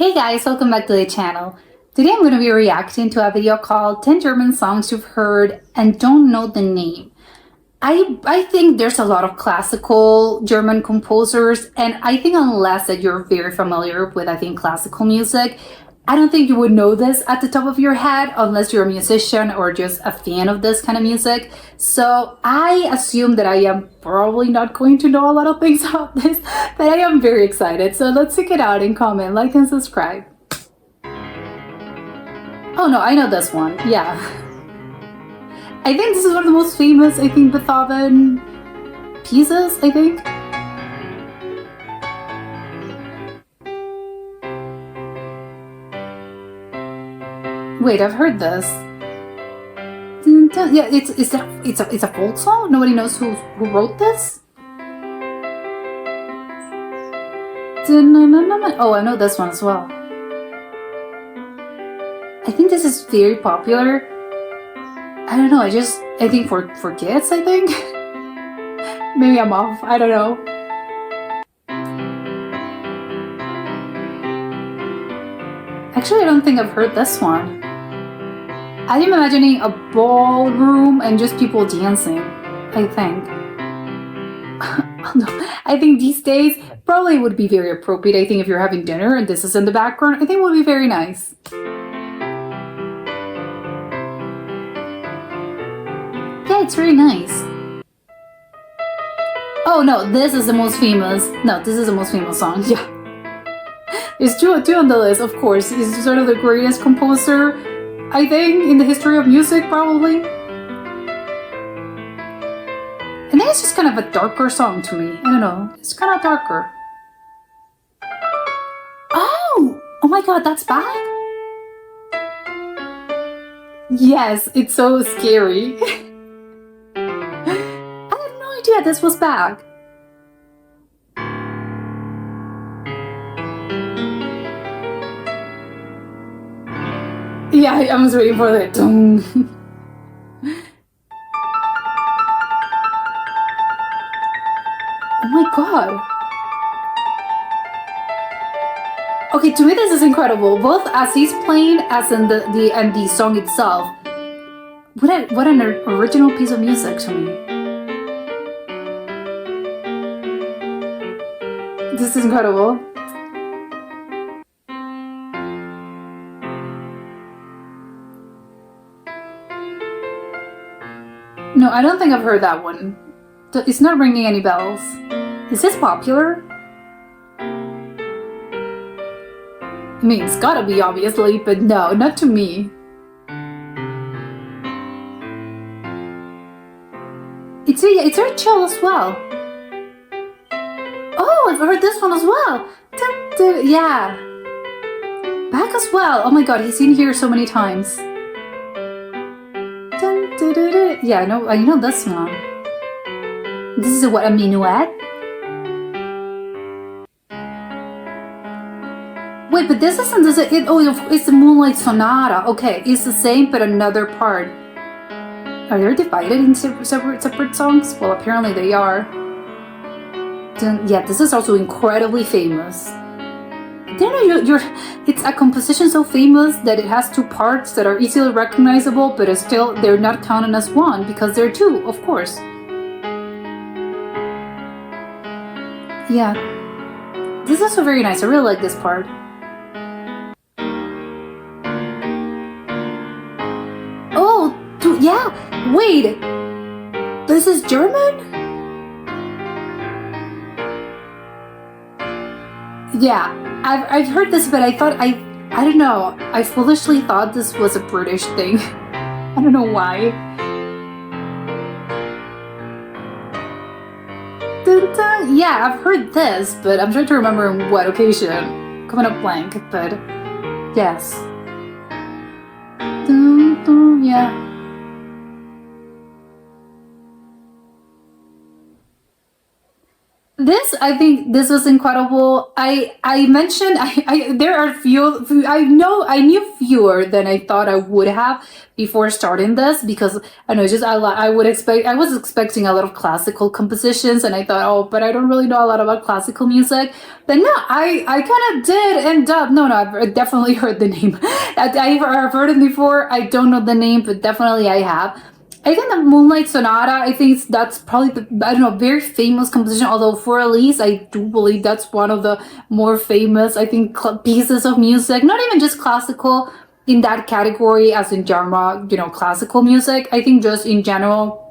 Hey guys, welcome back to the channel. Today I'm going to be reacting to a video called 10 German songs you've heard and don't know the name. I think there's a lot of classical German composers, and I think unless that you're very familiar with, I think, classical music, I don't think you would know this at the top of your head unless you're a musician or just a fan of this kind of music. So I assume that I am probably not going to know a lot of things about this, but I am very excited. So let's check it out and comment, like, and subscribe. Oh no, I know this one. Yeah. I think this is one of the most famous, Beethoven pieces, I think. Wait, I've heard this. Yeah, it's a folk song. Nobody knows who wrote this. Oh, I know this one as well. I think this is very popular. I don't know. I think for kids. I think maybe I'm off. I don't know. Actually, I don't think I've heard this one. I'm imagining a ballroom and just people dancing, I think. I think these days probably would be very appropriate. I think if you're having dinner and this is in the background, I think it would be very nice. Yeah, it's very nice. Oh no, this is the most famous. No, this is the most famous song. Yeah. It's two on the list, of course. He's sort of the greatest composer, I think, in the history of music, probably. And then it's just kind of a darker song to me. I don't know. It's kind of darker. Oh my god, that's Bach? Yes, it's so scary. I had no idea this was Bach. Yeah, I was waiting for that. Oh my god. Okay, to me this is incredible. Both as he's playing, as in the song itself. What an original piece of music to me. This is incredible. No, I don't think I've heard that one. It's not ringing any bells. Is this popular? I mean, it's gotta be, obviously, but no, not to me. It's very chill as well. Oh, I've heard this one as well. Yeah. Bach as well. Oh my god, he's in here so many times. Yeah, I know this one. This is a minuet? Wait, but this isn't it's the Moonlight Sonata. Okay, it's the same but another part. Are they divided in separate songs? Well, apparently they are. Yeah, this is also incredibly famous. It's a composition so famous that it has two parts that are easily recognizable, but they're not counted as one because they're two, of course. Yeah. This is also very nice. I really like this part. Oh, yeah. Wait. This is German? Yeah. I've heard this, but I don't know. I foolishly thought this was a British thing. I don't know why. Yeah, I've heard this, but I'm trying to remember in what occasion. Coming up blank, but yes. Yeah. this, I think this was incredible. I mentioned there are few I knew fewer than I thought I would have before starting this, because I know just I was expecting a lot of classical compositions, and I thought, oh, but I don't really know a lot about classical music. But no, I kind of did end up. No, I've definitely heard the name. I've heard it before. I don't know the name, but definitely I have. I think the Moonlight Sonata, I think that's probably the, I don't know, very famous composition. Although for Elise, I do believe that's one of the more famous, I think, pieces of music. Not even just classical in that category as in genre, classical music. I think just in general,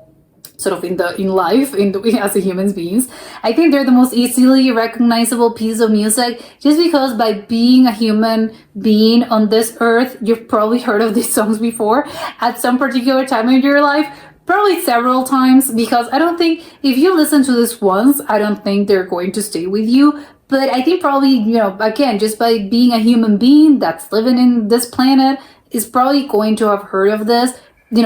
sort of in life, as a human beings, I think they're the most easily recognizable piece of music, just because by being a human being on this earth, you've probably heard of these songs before at some particular time in your life, probably several times, because I don't think if you listen to this once, I don't think they're going to stay with you. But I think probably, again, just by being a human being that's living in this planet, is probably going to have heard of this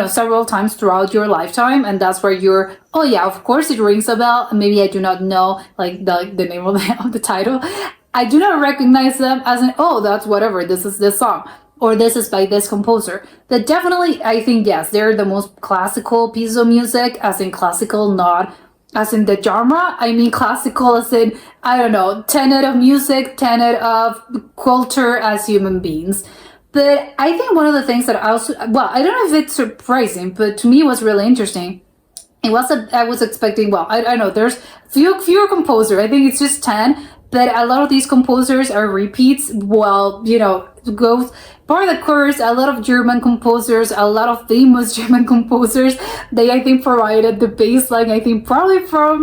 several times throughout your lifetime, and that's where you're, oh yeah, of course it rings a bell. Maybe I do not know like the name of the title. I do not recognize them as an, oh, that's whatever, this is this song, or this is by this composer. But definitely, I think, yes, they're the most classical piece of music, as in classical, not as in the genre. I mean classical as in, I don't know, tenet of music, tenet of culture as human beings. But I think one of the things that I also, well, I don't know if it's surprising, but to me it was really interesting. I was expecting, well, I know there's fewer composers. I think it's just 10, but a lot of these composers are repeats. Well, goes part of the chorus, a lot of German composers, a lot of famous German composers. They, I think, provided the baseline, I think, probably for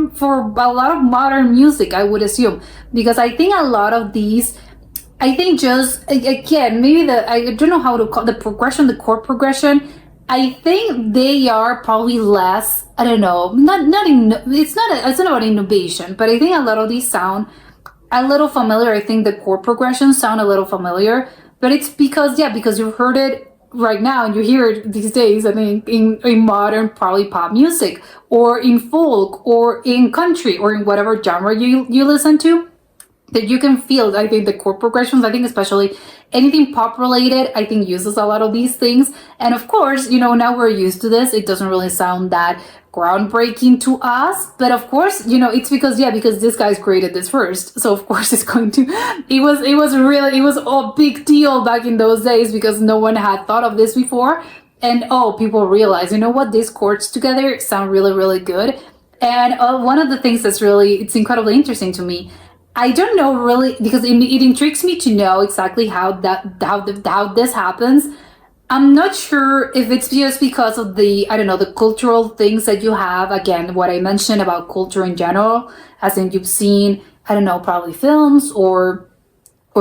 a lot of modern music, I would assume. Because I think a lot of these, I think just, again, maybe I don't know how to call the progression, the chord progression. I think they are probably less, I don't know, it's not about innovation, but I think a lot of these sound a little familiar. I think the chord progressions sound a little familiar, but it's because you've heard it right now and you hear it these days, I mean, in modern, probably pop music, or in folk, or in country, or in whatever genre you listen to. That you can feel, I think, the chord progressions. I think especially anything pop related, I think uses a lot of these things. And of course, now we're used to this. It doesn't really sound that groundbreaking to us. But of course, it's because this guy's created this first. So of course it's going to, it was a big deal back in those days because no one had thought of this before. And people realize, what, these chords together sound really, really good. And one of the things it's incredibly interesting to me, I don't know really, because it intrigues me to know exactly how this happens. I'm not sure if it's just because of the cultural things that you have. Again, what I mentioned about culture in general, as in you've seen, probably films or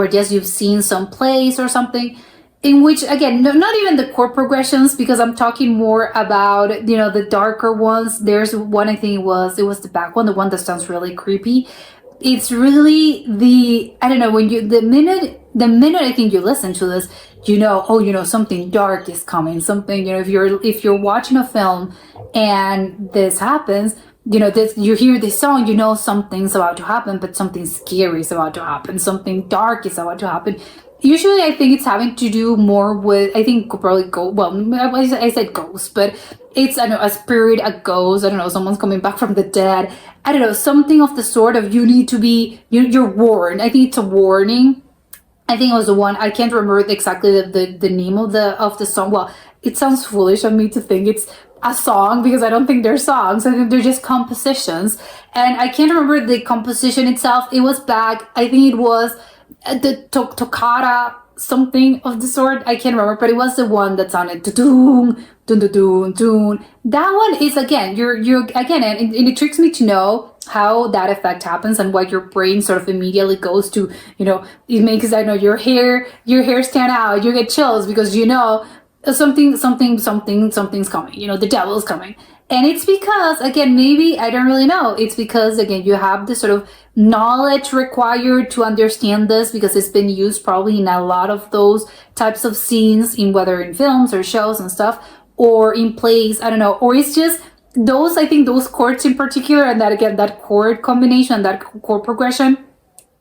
just you've seen some plays or something, in which, again, not even the chord progressions, because I'm talking more about, the darker ones. There's one, I think it was the back one, the one that sounds really creepy. It's really when the minute I think you listen to this, something dark is coming, something, if you're watching a film and this happens, you hear this song, something's about to happen, but something scary is about to happen, something dark is about to happen. Usually I think it's having to do more with, I think probably I said ghost, but it's, a spirit, a ghost, someone's coming back from the dead. Something of the sort of, you need to be, you're warned. I think it's a warning. I think it was the one, I can't remember exactly the name of the song. Well, it sounds foolish of me to think it's a song, because I don't think they're songs. I think they're just compositions. And I can't remember the composition itself. It was back, I think it was the toccata, something of the sort. I can't remember, but it was the one that sounded doom, doom, doom, doom. That one is, again, you're again, and it tricks me to know how that effect happens and what your brain sort of immediately goes to. It makes, your hair stand out. You get chills because something's coming. The devil's coming. And it's because, again, maybe, I don't really know. It's because, again, you have this sort of knowledge required to understand this, because it's been used probably in a lot of those types of scenes, whether in films or shows and stuff, or in plays, or it's just those, I think those chords in particular, and that again, that chord combination, that chord progression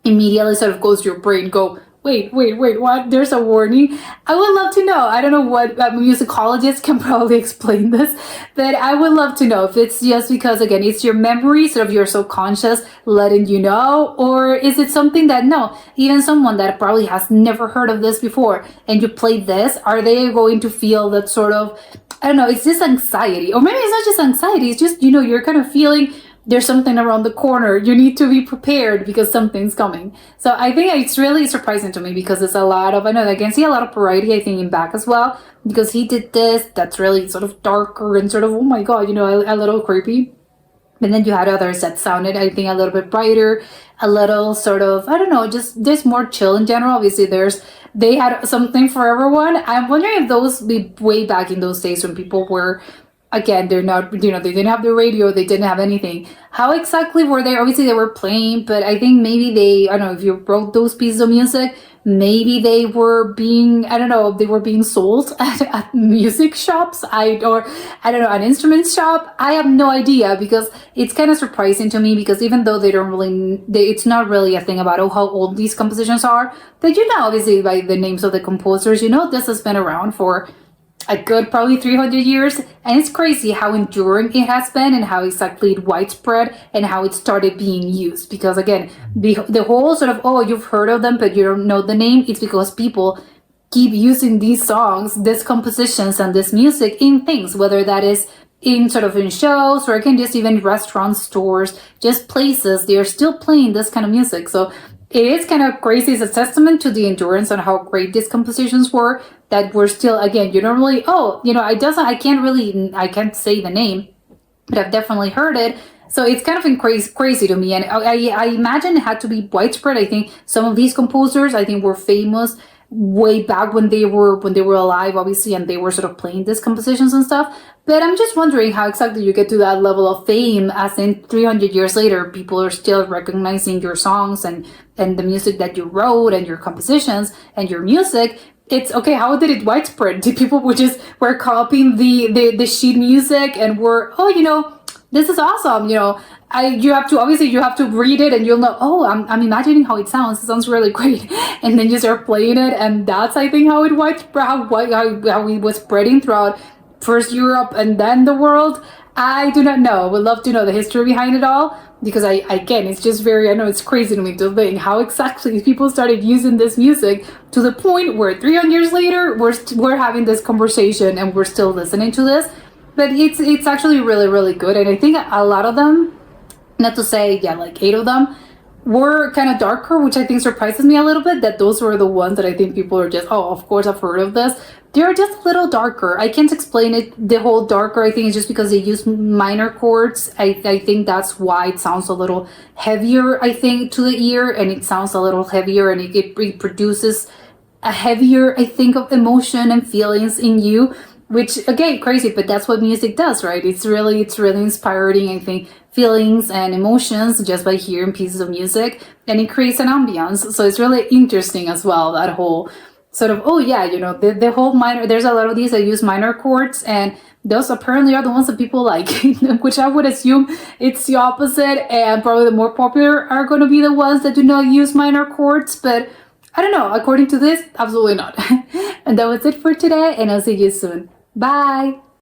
immediately sort of goes to your brain, go, wait, what? There's a warning. I would love to know. I don't know what musicologists can probably explain this, but I would love to know if it's just because, again, it's your memory, sort of your subconscious letting you know, or is it something that, no, even someone that probably has never heard of this before and you play this, are they going to feel that sort of, I don't know, it's just anxiety, or maybe it's not just anxiety, it's just, you're kind of feeling there's something around the corner. You need to be prepared because something's coming. So I think it's really surprising to me because it's a lot of, I know I can see a lot of variety, I think, in Bach as well, because he did this that's really sort of darker and sort of, oh my God, a little creepy. And then you had others that sounded, I think, a little bit brighter, a little sort of, I don't know, just more chill in general. Obviously, they had something for everyone. I'm wondering if those be way back in those days when people were, again, they're not, they didn't have the radio, they didn't have anything. How exactly were they? Obviously, they were playing, but I think maybe I don't know, if you wrote those pieces of music, maybe they were being, I don't know, they were being sold at music shops, or I don't know, an instrument shop. I have no idea, because it's kind of surprising to me, because even though they don't really, it's not really a thing about, how old these compositions are, but obviously by the names of the composers, this has been around for a good probably 300 years, and it's crazy how enduring it has been and how exactly widespread and how it started being used. Because again, the whole sort of, oh, you've heard of them but you don't know the name, it's because people keep using these songs, these compositions, and this music in things, whether that is in sort of in shows, or again, just even restaurants, stores, just places, they're still playing this kind of music. So it is kind of crazy. It's a testament to the endurance and how great these compositions were, that we're still, again, you don't really, I can't say the name, but I've definitely heard it. So it's kind of crazy to me. And I imagine it had to be widespread. I think some of these composers, I think, were famous way back when they were alive, obviously, and they were sort of playing these compositions and stuff. But I'm just wondering how exactly you get to that level of fame, as in 300 years later, people are still recognizing your songs and the music that you wrote and your compositions and your music. It's okay. How did it widespread? Did people were copying the sheet music and were, this is awesome. You have to read it and you'll know, oh, I'm imagining how it sounds. It sounds really great. And then you start playing it. And that's, I think, how it widespread, how it was spreading throughout first Europe and then the world. I do not know. I would love to know the history behind it all, because again, it's just very, I know it's crazy to me to think how exactly people started using this music to the point where 300 years later, we're having this conversation and we're still listening to this. But it's actually really, really good. And I think a lot of them, not to say, like 8 of them, were kind of darker, which I think surprises me a little bit, that those were the ones that I think people are just, oh, of course I've heard of this. They're just a little darker. I can't explain it, the whole darker. I think it's just because they use minor chords. I think that's why it sounds a little heavier, I think, to the ear, and it sounds a little heavier, and it produces a heavier, I think, of emotion and feelings in you, which, again, crazy, but that's what music does, right? It's really inspiring, I think, feelings and emotions just by hearing pieces of music, and it creates an ambiance. So it's really interesting as well, that whole sort of, oh yeah, the whole minor, there's a lot of these that use minor chords, and those apparently are the ones that people like, which I would assume it's the opposite, and probably the more popular are going to be the ones that do not use minor chords. But I don't know, according to this, absolutely not. And that was it for today, and I'll see you soon. Bye!